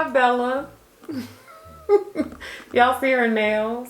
my Bella. Y'all see her nails?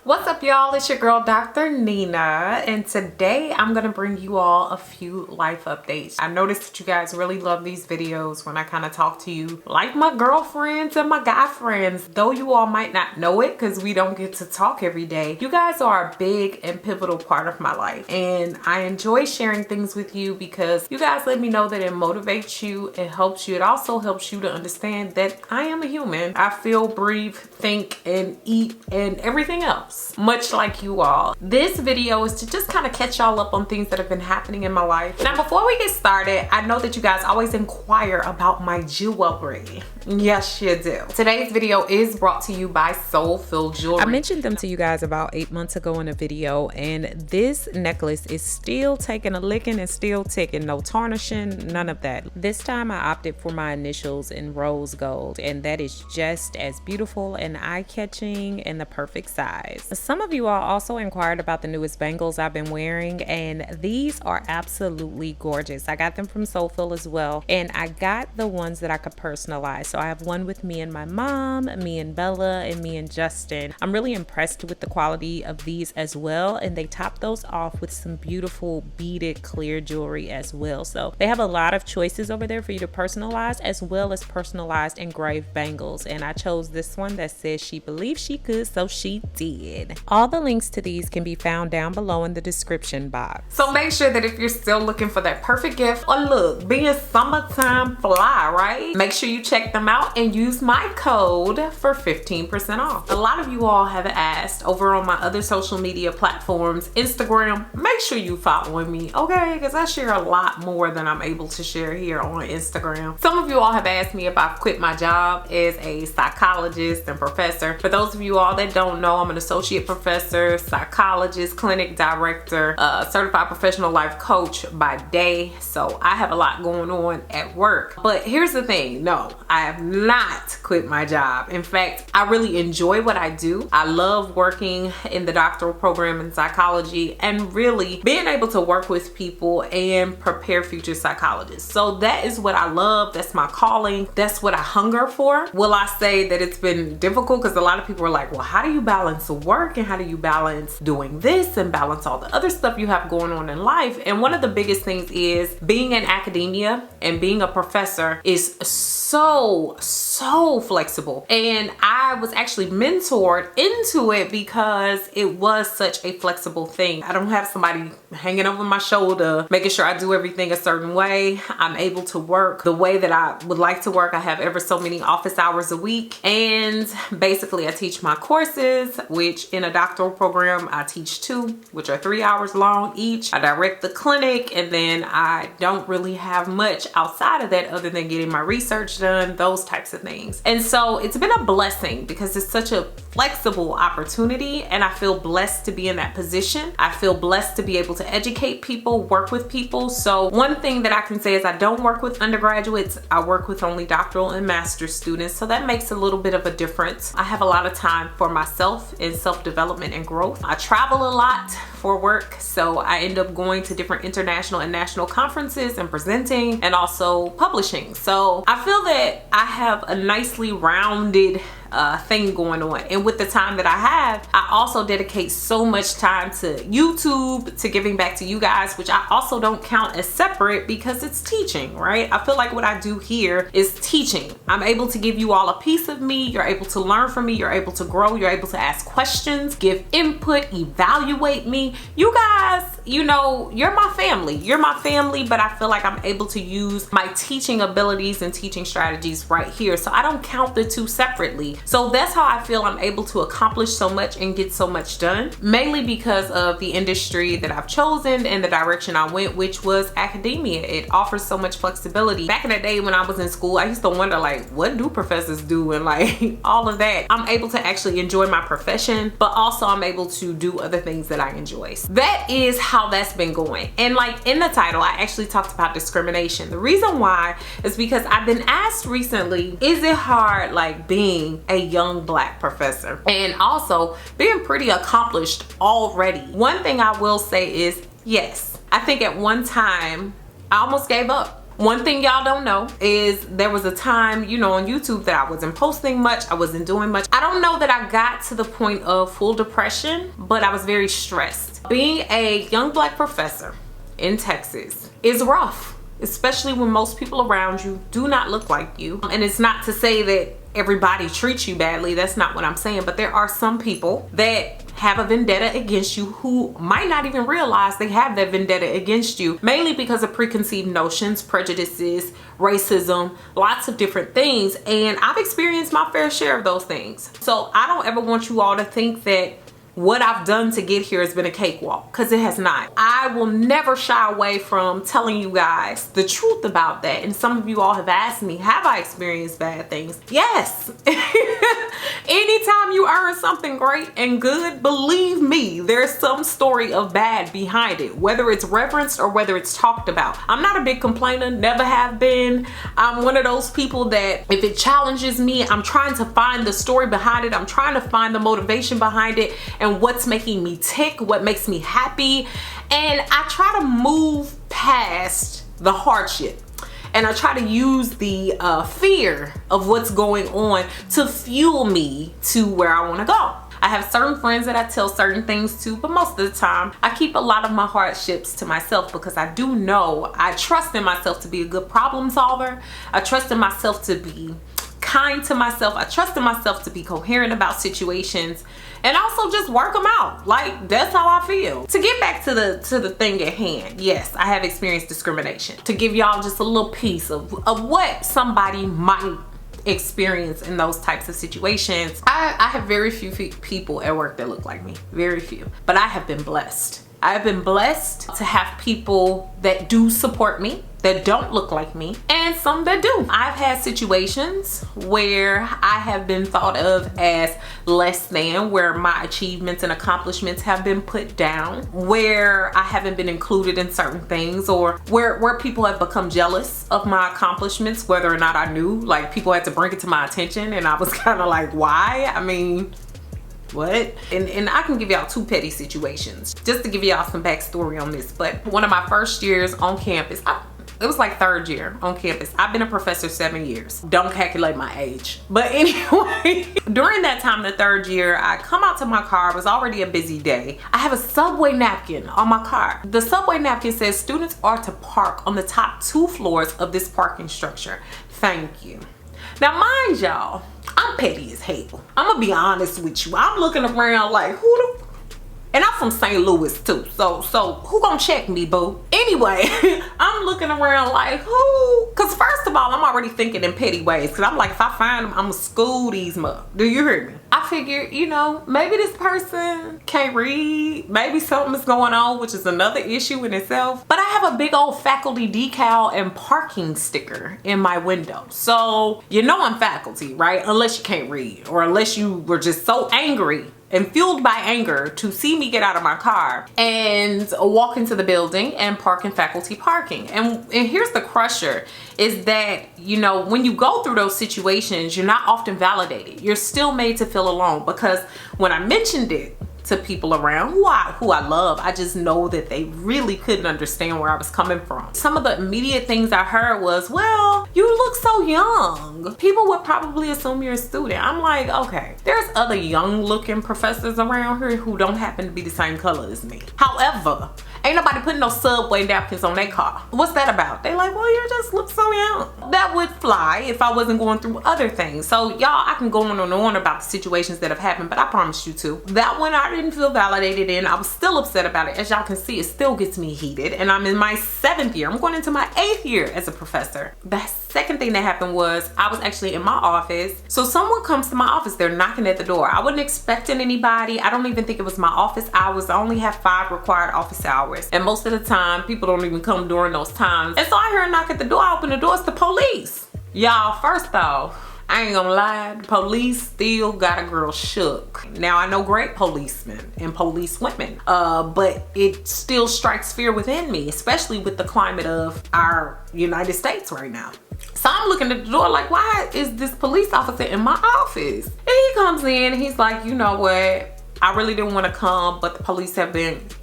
What's up, y'all? It's your girl Dr. Nina, and today I'm gonna bring you all a few life updates. I noticed that you guys really love these videos when I kind of talk to you like my girlfriends and my guy friends. Though you all might not know it because we don't get to talk every day, you guys are a big and pivotal part of my life, and I enjoy sharing things with you because you guys let me know that it motivates you, it helps you, it also helps you to understand that I am a human. I feel, breathe, think, and eat, and everything else, much like you all. This video is to just kind of catch y'all up on things that have been happening in my life. Now, before we get started, I know that you guys always inquire about my jewelry. Yes, you do. Today's video is brought to you by Soulful Jewelry. I mentioned them to you guys about 8 months ago in a video, and this necklace is still taking a licking and still ticking. No tarnishing, none of that. This time I opted for my initials in rose gold, and that is just as beautiful and eye-catching and the perfect size. Some of you all also inquired about the newest bangles I've been wearing, and these are absolutely gorgeous. I got them from Soulful as well, and I got the ones that I could personalize. So I have one with me and my mom, me and Bella, and me and Justin. I'm really impressed with the quality of these as well, and they top those off with some beautiful beaded clear jewelry as well. So they have a lot of choices over there for you to personalize, as well as personalized engraved bangles, and I chose this one that says she believed she could, so she did. All the links to these can be found down below in the description box. So make sure that if you're still looking for that perfect gift, or look, being summertime fly, right? Make sure you check them out and use my code for 15% off. A lot of you all have asked over on my other social media platforms, Instagram, make sure you following me, okay? Because I share a lot more than I'm able to share here on Instagram. Some of you all have asked me if I've quit my job as a psychologist and professor. For those of you all that don't know, I'm an associate professor, psychologist, clinic director, certified professional life coach by day. So I have a lot going on at work. But here's the thing, no, I have not quit my job. In fact, I really enjoy what I do. I love working in the doctoral program in psychology and really being able to work with people and prepare future psychologists. So that is what I love. That's my calling. That's what I hunger for. Will I say that it's been difficult? Because a lot of people are like, well, how do you balance work and how do you balance doing this and balance all the other stuff you have going on in life? And one of the biggest things is being in academia and being a professor is so flexible, and I was actually mentored into it because it was such a flexible thing. I don't have somebody hanging over my shoulder making sure I do everything a certain way. I'm able to work the way that I would like to work. I have ever so many office hours a week, and basically I teach my courses, which in a doctoral program I teach 2, which are 3 hours long each. I direct the clinic, and then I don't really have much outside of that other than getting my research done, those types of things. And so it's been a blessing because it's such a flexible opportunity, and I feel blessed to be in that position. I feel blessed to be able to educate people, work with people. So one thing that I can say is I don't work with undergraduates. I work with only doctoral and master's students. So that makes a little bit of a difference. I have a lot of time for myself and self-development and growth. I travel a lot for work, so I end up going to different international and national conferences and presenting and also publishing. So I feel that I have a nicely rounded thing going on, and with the time that I have, I also dedicate so much time to YouTube, to giving back to you guys, which I also don't count as separate because it's teaching, right? I feel like what I do here is teaching. I'm able to give you all a piece of me. You're able to learn from me. You're able to grow. You're able to ask questions, give input, evaluate me. You guys, you know, you're my family. You're my family, but I feel like I'm able to use my teaching abilities and teaching strategies right here. So I don't count the two separately. So that's how I feel I'm able to accomplish so much and get so much done, mainly because of the industry that I've chosen and the direction I went, which was academia. It offers so much flexibility. Back in the day when I was in school, I used to wonder, like, what do professors do, and like all of that. I'm able to actually enjoy my profession, but also I'm able to do other things that I enjoy. So that is how that's been going. And like in the title, I actually talked about discrimination. The reason why is because I've been asked recently, is it hard like being a young Black professor and also being pretty accomplished already? One thing I will say is yes. I think at one time I almost gave up. One thing y'all don't know is there was a time, you know, on YouTube that I wasn't posting much, I wasn't doing much. I don't know that I got to the point of full depression, but I was very stressed. Being a young Black professor in Texas is rough, especially when most people around you do not look like you. And it's not to say that everybody treats you badly, that's not what I'm saying, but there are some people that have a vendetta against you who might not even realize they have that vendetta against you, mainly because of preconceived notions, prejudices, racism, lots of different things. And I've experienced my fair share of those things. So I don't ever want you all to think that what I've done to get here has been a cakewalk, because it has not. I will never shy away from telling you guys the truth about that. And some of you all have asked me, have I experienced bad things? Yes. Anytime you earn something great and good, believe me, there's some story of bad behind it, whether it's reverenced or whether it's talked about. I'm not a big complainer, never have been. I'm one of those people that if it challenges me, I'm trying to find the story behind it. I'm trying to find the motivation behind it and what's making me tick, what makes me happy. And I try to move past the hardship. And I try to use the fear of what's going on to fuel me to where I want to go. I have certain friends that I tell certain things to, but most of the time I keep a lot of my hardships to myself, because I do know, I trust in myself to be a good problem solver. I trust in myself to be kind to myself. I trust in myself to be coherent about situations, and also just work them out. Like, that's how I feel. To get back to the thing at hand, yes, I have experienced discrimination. To give y'all just a little piece of what somebody might experience in those types of situations. I have very few people at work that look like me, very few, but I have been blessed. I have been blessed to have people that do support me, that don't look like me, and some that do. I've had situations where I have been thought of as less than, where my achievements and accomplishments have been put down, where I haven't been included in certain things, or where people have become jealous of my accomplishments, whether or not I knew. Like, people had to bring it to my attention, and I was kind of like, why? I mean, what? And I can give y'all two petty situations just to give y'all some backstory on this. But one of my first years on campus, it was like third year on campus. I've been a professor 7 years. Don't calculate my age. But anyway, during that time, the third year, I come out to my car. It was already a busy day. I have a subway napkin on my car. The subway napkin says students are to park on the top 2 floors of this parking structure. Thank you. Now, mind y'all, I'm petty as hell. I'm gonna be honest with you. I'm looking around like, who the... And I'm from St. Louis too, so who gonna check me, boo? Anyway, I'm looking around like, who? Cause first of all, I'm already thinking in petty ways, cause I'm like, if I find them, I'm gonna school these mother. Do you hear me? I figured, you know, maybe this person can't read, maybe something is going on, which is another issue in itself. But I have a big old faculty decal and parking sticker in my window. So you know I'm faculty, right? Unless you can't read, or unless you were just so angry and fueled by anger to see me get out of my car and walk into the building and park in faculty parking. And here's the crusher, is that, you know, when you go through those situations, you're not often validated. You're still made to feel alone, because when I mentioned it to people around who I love, I just know that they really couldn't understand where I was coming from. Some of the immediate things I heard was, well, you look so young. People would probably assume you're a student. I'm like, okay, there's other young looking professors around here who don't happen to be the same color as me. However, ain't nobody putting no subway napkins on their car. What's that about? They like, well, you just look so young. That would fly if I wasn't going through other things. So y'all, I can go on and on about the situations that have happened, but I promise you too, that one I didn't feel validated in. I was still upset about it. As y'all can see, it still gets me heated, and I'm in my 7th year. I'm going into my 8th year as a professor. The second thing that happened was I was actually in my office. So someone comes to my office, they're knocking at the door. I wasn't expecting anybody. I don't even think it was my office hours. I only have 5 required office hours. And most of the time, people don't even come during those times. And so I hear a knock at the door. I open the door, it's the police. Y'all, first off, I ain't gonna lie, the police still got a girl shook. Now, I know great policemen and police women, but it still strikes fear within me, especially with the climate of our United States right now. So I'm looking at the door like, why is this police officer in my office? And he comes in and he's like, you know what? I really didn't want to come, but the police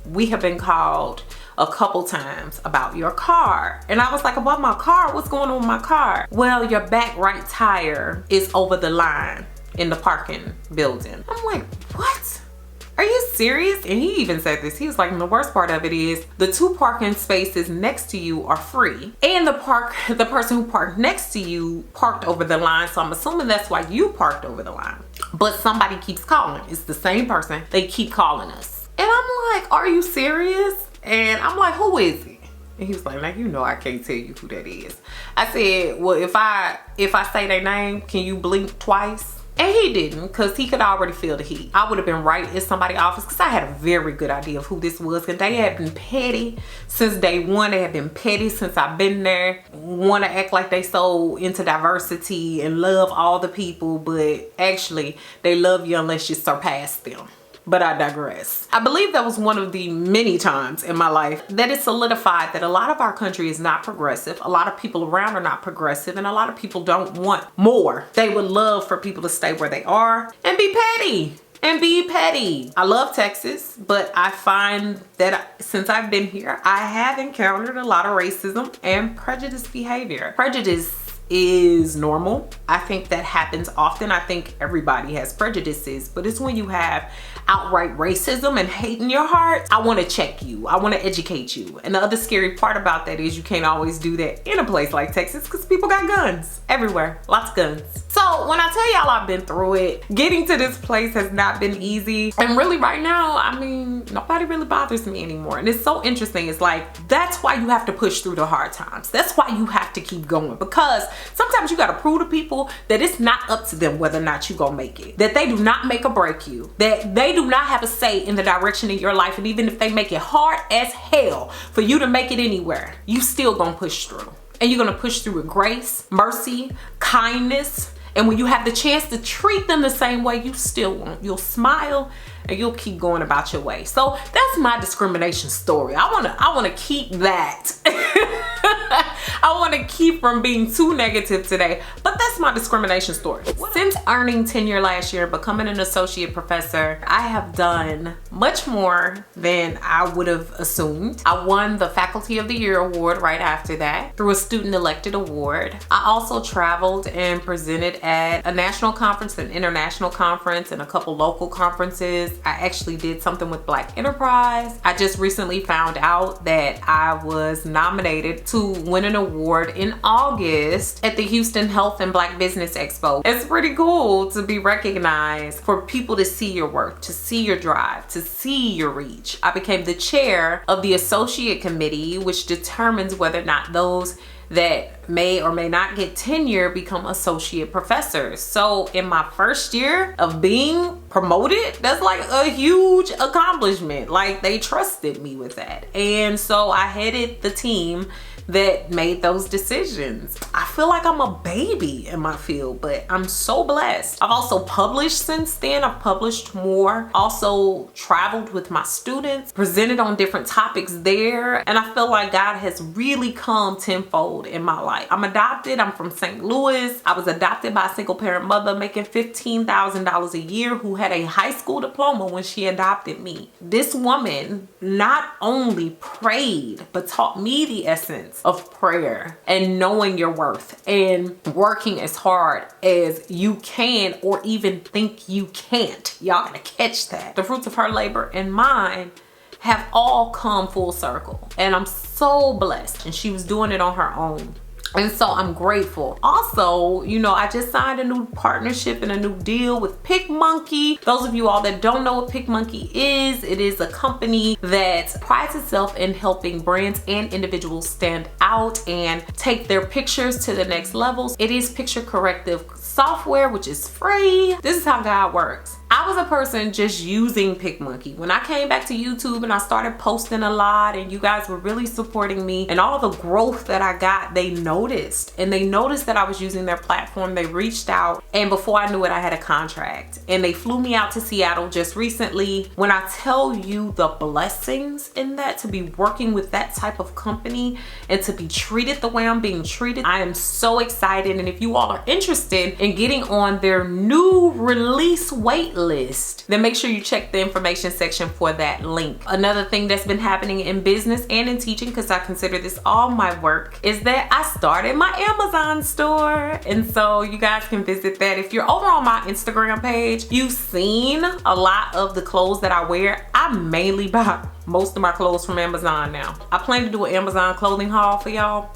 we have been called a couple times about your car. And I was like, about my car? What's going on with my car? Well, your back right tire is over the line in the parking building. I'm like, what? Are you serious? And he even said this. He was like, the worst part of it is the 2 parking spaces next to you are free. And the person who parked next to you parked over the line. So I'm assuming that's why you parked over the line. But somebody keeps calling. It's the same person. They keep calling us. And I'm like, are you serious? And I'm like, who is it? And he was like, you know, I can't tell you who that is. I said, well, if I say their name, can you blink twice? And he didn't, because he could already feel the heat. I would have been right in somebody's office, because I had a very good idea of who this was. And they had been petty since day one. They had been petty since I've been there. Want to act like they so into diversity and love all the people, but actually they love you unless you surpass them. But I digress. I believe that was one of the many times in my life that it solidified that a lot of our country is not progressive. A lot of people around are not progressive, and a lot of people don't want more. They would love for people to stay where they are and be petty. I love Texas, but I find that since I've been here, I have encountered a lot of racism and prejudiced behavior. Prejudice is normal. I think that happens often. I think everybody has prejudices, but it's when you have outright racism and hate in your heart. I want to check you. I want to educate you. And the other scary part about that is you can't always do that in a place like Texas, because people got guns everywhere. Lots of guns. So when I tell y'all I've been through it, getting to this place has not been easy. And really right now, I mean, nobody really bothers me anymore. And it's so interesting. It's like, that's why you have to push through the hard times. That's why you have to keep going, because sometimes you got to prove to people that it's not up to them whether or not you gonna make it. That they do not make or break you. That they do not have a say in the direction of your life. And even if they make it hard as hell for you to make it anywhere, you still gonna push through. And you're gonna push through with grace, mercy, kindness. And when you have the chance to treat them the same way, you still won't. You'll smile and you'll keep going about your way. So that's my discrimination story. I wanna keep that. I want to keep from being too negative today, but that's my discrimination story. Since earning tenure last year, becoming an associate professor, I have done much more than I would have assumed. I won the Faculty of the Year award right after that through a student elected award. I also traveled and presented at a national conference, an international conference, and a couple local conferences. I actually did something with Black Enterprise. I just recently found out that I was nominated to win an award in August at the Houston Health and Black Business Expo. It's pretty cool to be recognized, for people to see your work, to see your drive, to see your reach. I became the chair of the associate committee, which determines whether or not those that may or may not get tenure become associate professors. So in my first year of being promoted, that's like a huge accomplishment. Like, they trusted me with that. And so I headed the team that made those decisions. I feel like I'm a baby in my field, but I'm so blessed. I've also published since then. I've published more. Also traveled with my students, presented on different topics there. And I feel like God has really come tenfold in my life. I'm adopted. I'm from St. Louis. I was adopted by a single parent mother making $15,000 a year who had a high school diploma when she adopted me. This woman not only prayed, but taught me the essence of prayer and knowing your worth and working as hard as you can, or even think you can't. Y'all gonna catch that. The fruits of her labor and mine have all come full circle, and I'm so blessed. And she was doing it on her own. And so I'm grateful. Also, you know, I just signed a new partnership and a new deal with PicMonkey. Those of you all that don't know what PicMonkey is, it is a company that prides itself in helping brands and individuals stand out and take their pictures to the next levels. It is picture corrective software, which is free. This is how God works. I was a person just using PicMonkey. When I came back to YouTube and I started posting a lot, and you guys were really supporting me and all the growth that I got, they noticed. And they noticed that I was using their platform. They reached out, and before I knew it, I had a contract. And they flew me out to Seattle just recently. When I tell you the blessings in that, to be working with that type of company and to be treated the way I'm being treated, I am so excited. And if you all are interested in getting on their new release wait list, then make sure you check the information section for that link. Another thing that's been happening in business and in teaching, because I consider this all my work, is that I started my Amazon store. And so you guys can visit that. If you're over on my Instagram page, you've seen a lot of the clothes that I wear. I mainly buy most of my clothes from Amazon now. I plan to do an Amazon clothing haul for y'all,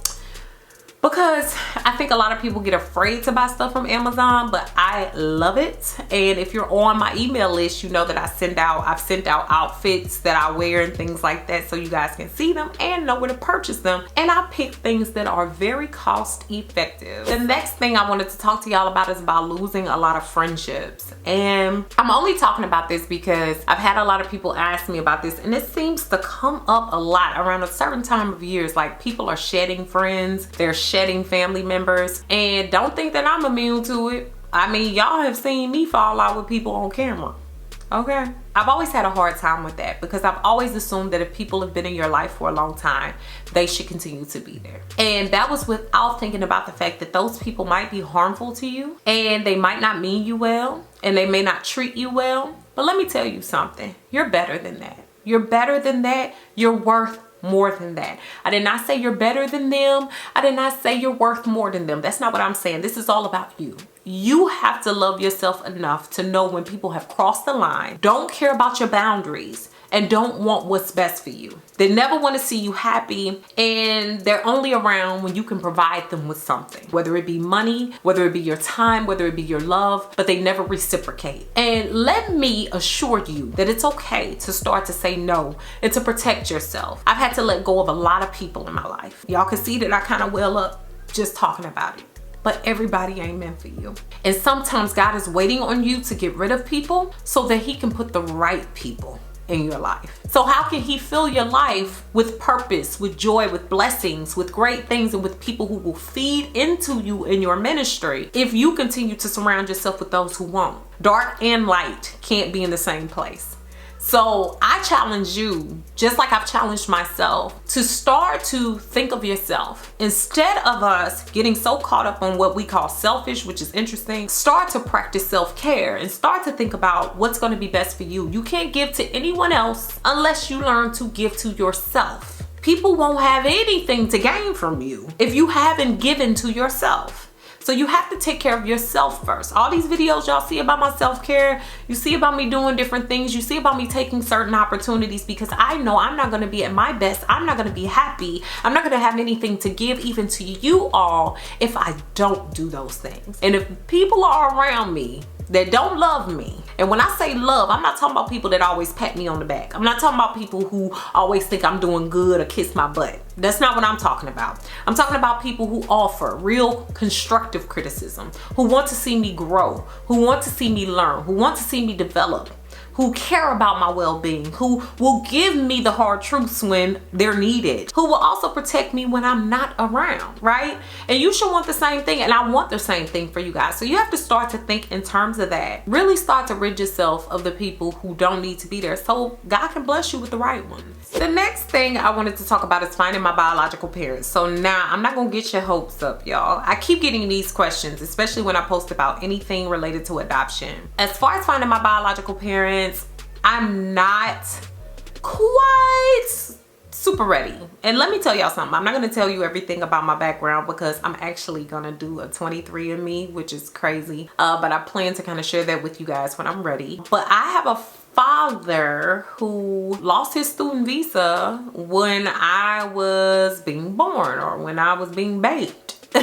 because I think a lot of people get afraid to buy stuff from Amazon, but I love it. And if you're on my email list, you know that I've sent out outfits that I wear and things like that, so you guys can see them and know where to purchase them. And I pick things that are very cost effective. The next thing I wanted to talk to y'all about is about losing a lot of friendships. And I'm only talking about this because I've had a lot of people ask me about this, and it seems to come up a lot around a certain time of years. Like, people are shedding friends, they're shedding family members, and don't think that I'm immune to it. I mean, y'all have seen me fall out with people on camera, okay? I've always had a hard time with that, because I've always assumed that if people have been in your life for a long time, they should continue to be there. And that was without thinking about the fact that those people might be harmful to you, and they might not mean you well, and they may not treat you well. But let me tell you something, you're better than that. You're better than that. You're worth more than that. I did not say you're better than them. I did not say you're worth more than them. That's not what I'm saying. This is all about you. You have to love yourself enough to know when people have crossed the line, don't care about your boundaries, and don't want what's best for you. They never want to see you happy, and they're only around when you can provide them with something, whether it be money, whether it be your time, whether it be your love, but they never reciprocate. And let me assure you that it's okay to start to say no and to protect yourself. I've had to let go of a lot of people in my life. Y'all can see that I kind of well up just talking about it. But everybody ain't meant for you. And sometimes God is waiting on you to get rid of people so that he can put the right people in your life. So how can he fill your life with purpose, with joy, with blessings, with great things, and with people who will feed into you in your ministry if you continue to surround yourself with those who won't? Dark and light can't be in the same place. So I challenge you, just like I've challenged myself, to start to think of yourself. Instead of us getting so caught up on what we call selfish, which is interesting, start to practice self-care and start to think about what's going to be best for you. You can't give to anyone else unless you learn to give to yourself. People won't have anything to gain from you if you haven't given to yourself. So you have to take care of yourself first. All these videos y'all see about my self-care, you see about me doing different things, you see about me taking certain opportunities, because I know I'm not gonna be at my best, I'm not gonna be happy, I'm not gonna have anything to give even to you all if I don't do those things. And if people are around me that don't love me, and when I say love, I'm not talking about people that always pat me on the back. I'm not talking about people who always think I'm doing good or kiss my butt. That's not what I'm talking about. I'm talking about people who offer real constructive criticism, who want to see me grow, who want to see me learn, who want to see me develop, who care about my well-being, who will give me the hard truths when they're needed, who will also protect me when I'm not around, right? And you should want the same thing, and I want the same thing for you guys. So you have to start to think in terms of that. Really start to rid yourself of the people who don't need to be there so God can bless you with the right ones. The next thing I wanted to talk about is finding my biological parents. So now I'm not gonna get your hopes up, y'all. I keep getting these questions, especially when I post about anything related to adoption. As far as finding my biological parents, I'm not quite super ready. And let me tell y'all something. I'm not going to tell you everything about my background because I'm actually going to do a 23andMe, which is crazy. But I plan to kind of share that with you guys when I'm ready. But I have a father who lost his student visa when I was being born, or when I was being baked.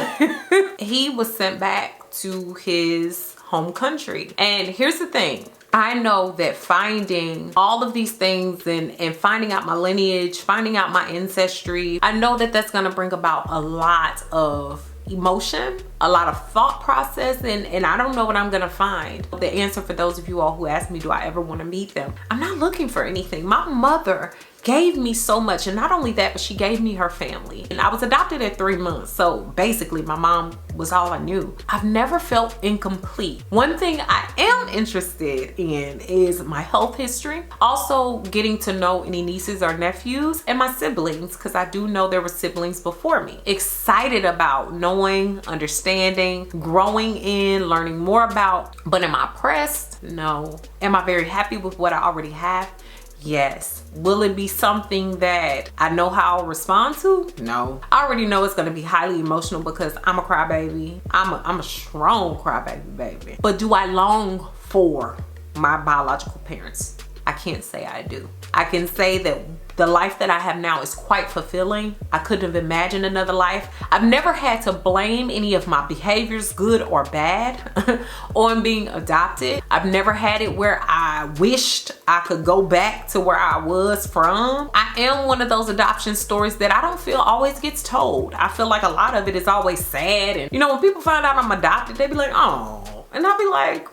He was sent back to his home country. And here's the thing. I know that finding all of these things and finding out my lineage, finding out my ancestry, I know that that's gonna bring about a lot of emotion, a lot of thought process, and I don't know what I'm gonna find. The answer for those of you all who ask me, do I ever wanna meet them? I'm not looking for anything. My mother gave me so much. And not only that, but she gave me her family. And I was adopted at 3 months. So basically my mom was all I knew. I've never felt incomplete. One thing I am interested in is my health history. Also getting to know any nieces or nephews and my siblings, because I do know there were siblings before me. Excited about knowing, understanding, growing in, learning more about. But am I pressed? No. Am I very happy with what I already have? Yes. Will it be something that I know how I'll respond to? No. I already know it's gonna be highly emotional because I'm a crybaby. I'm a strong crybaby baby. But do I long for my biological parents? I can't say I do. I can say that the life that I have now is quite fulfilling. I couldn't have imagined another life. I've never had to blame any of my behaviors, good or bad, on being adopted. I've never had it where I wished I could go back to where I was from. I am one of those adoption stories that I don't feel always gets told. I feel like a lot of it is always sad. And you know, when people find out I'm adopted, they be like, oh. And I'll be like,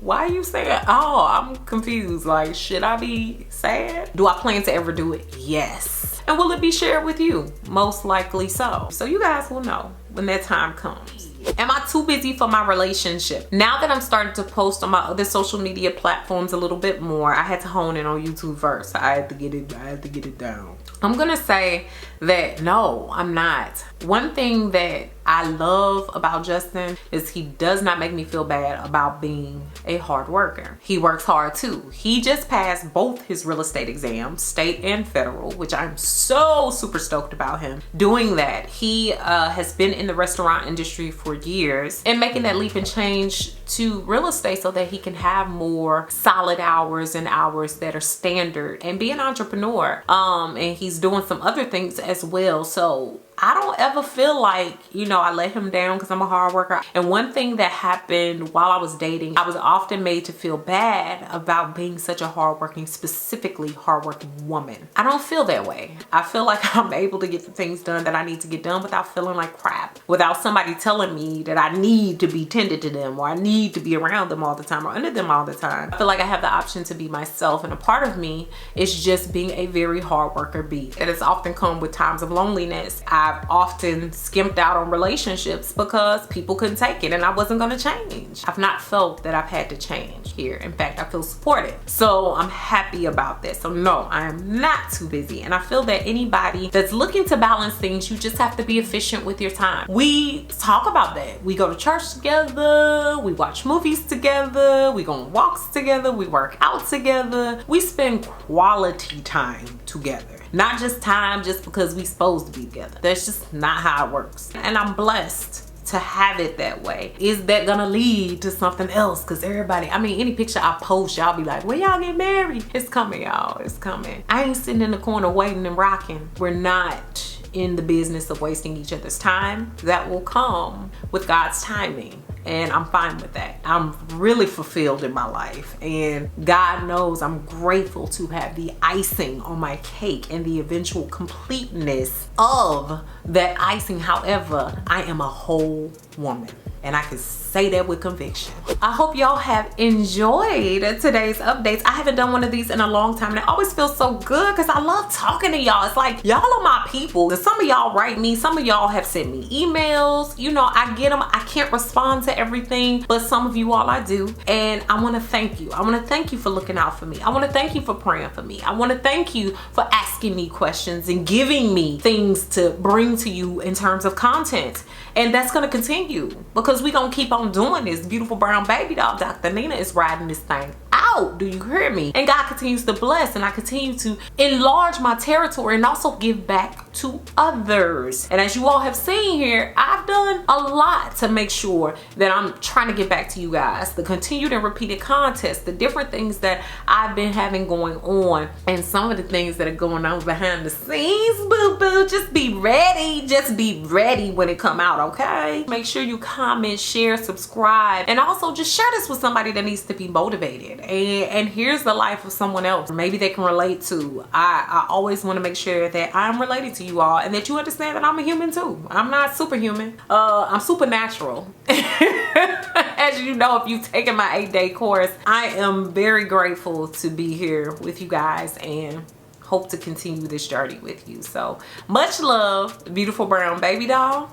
why are you saying, oh, I'm confused. Like, should I be sad? Do I plan to ever do it? Yes. And will it be shared with you? Most likely so. So you guys will know when that time comes. Am I too busy for my relationship? Now that I'm starting to post on my other social media platforms a little bit more, I had to hone in on YouTube first. I had to get it down. I'm gonna say that no, I'm not. One thing that I love about Justin is he does not make me feel bad about being a hard worker. He works hard too. He just passed both his real estate exams, state and federal, which I'm so super stoked about him doing that. He has been in the restaurant industry for years and making that leap and change to real estate so that he can have more solid hours and hours that are standard and be an entrepreneur. And he's doing some other things as well. So I don't ever feel like, you know, I let him down because I'm a hard worker. And one thing that happened while I was dating, I was often made to feel bad about being such a hardworking, specifically hardworking woman. I don't feel that way. I feel like I'm able to get the things done that I need to get done without feeling like crap, without somebody telling me that I need to be tended to them or I need to be around them all the time or under them all the time. I feel like I have the option to be myself, and a part of me is just being a very hard worker bee. It has often come with times of loneliness. I've often skimped out on relationships because people couldn't take it and I wasn't gonna change. I've not felt that I've had to change here. In fact, I feel supported. So I'm happy about this. So no, I am not too busy. And I feel that anybody that's looking to balance things, you just have to be efficient with your time. We talk about that. We go to church together, we watch movies together, we go on walks together, we work out together. We spend quality time together. Not just time just because we supposed to be together. That's just not how it works. And I'm blessed to have it that way. Is that gonna lead to something else? Because everybody, I mean, any picture I post, y'all be like, when y'all get married? It's coming, y'all, it's coming. I ain't sitting in the corner waiting and rocking. We're not in the business of wasting each other's time. That will come with God's timing. And I'm fine with that. I'm really fulfilled in my life, and God knows I'm grateful to have the icing on my cake and the eventual completeness of that icing. However, I am a whole woman, and I can say that with conviction. I hope y'all have enjoyed today's updates. I haven't done one of these in a long time, and it always feels so good because I love talking to y'all. It's like y'all are my people. And some of y'all write me, some of y'all have sent me emails. You know, I get them. I can't respond to everything, but some of you all I do. And I want to thank you. I want to thank you for looking out for me. I want to thank you for praying for me. I want to thank you for asking me questions and giving me things to bring to you in terms of content. And that's going to continue because we're going to keep on doing this. Beautiful brown baby doll, Dr. Nina, is riding this thing out. Do you hear me? And God continues to bless, and I continue to enlarge my territory and also give back to others. And as you all have seen here, I've done a lot to make sure that I'm trying to get back to you guys. The continued and repeated contests, the different things that I've been having going on, and some of the things that are going on behind the scenes, boo-boo. Just be ready. Just be ready when it come out, okay? Make sure you comment, share, subscribe, and also just share this with somebody that needs to be motivated. And here's the life of someone else maybe they can relate to. I always want to make sure that I'm related to you all and that you understand that I'm a human too. I'm not superhuman. I'm supernatural. As you know, if you've taken my 8-day course, I am very grateful to be here with you guys, and hope to continue this journey with you. So much love, beautiful brown baby doll.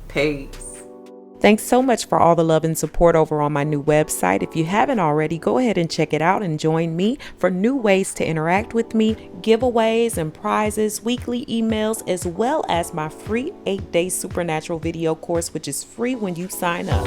Peace. Thanks so much for all the love and support over on my new website. If you haven't already, go ahead and check it out and join me for new ways to interact with me, giveaways and prizes, weekly emails, as well as my free 8-day supernatural video course, which is free when you sign up.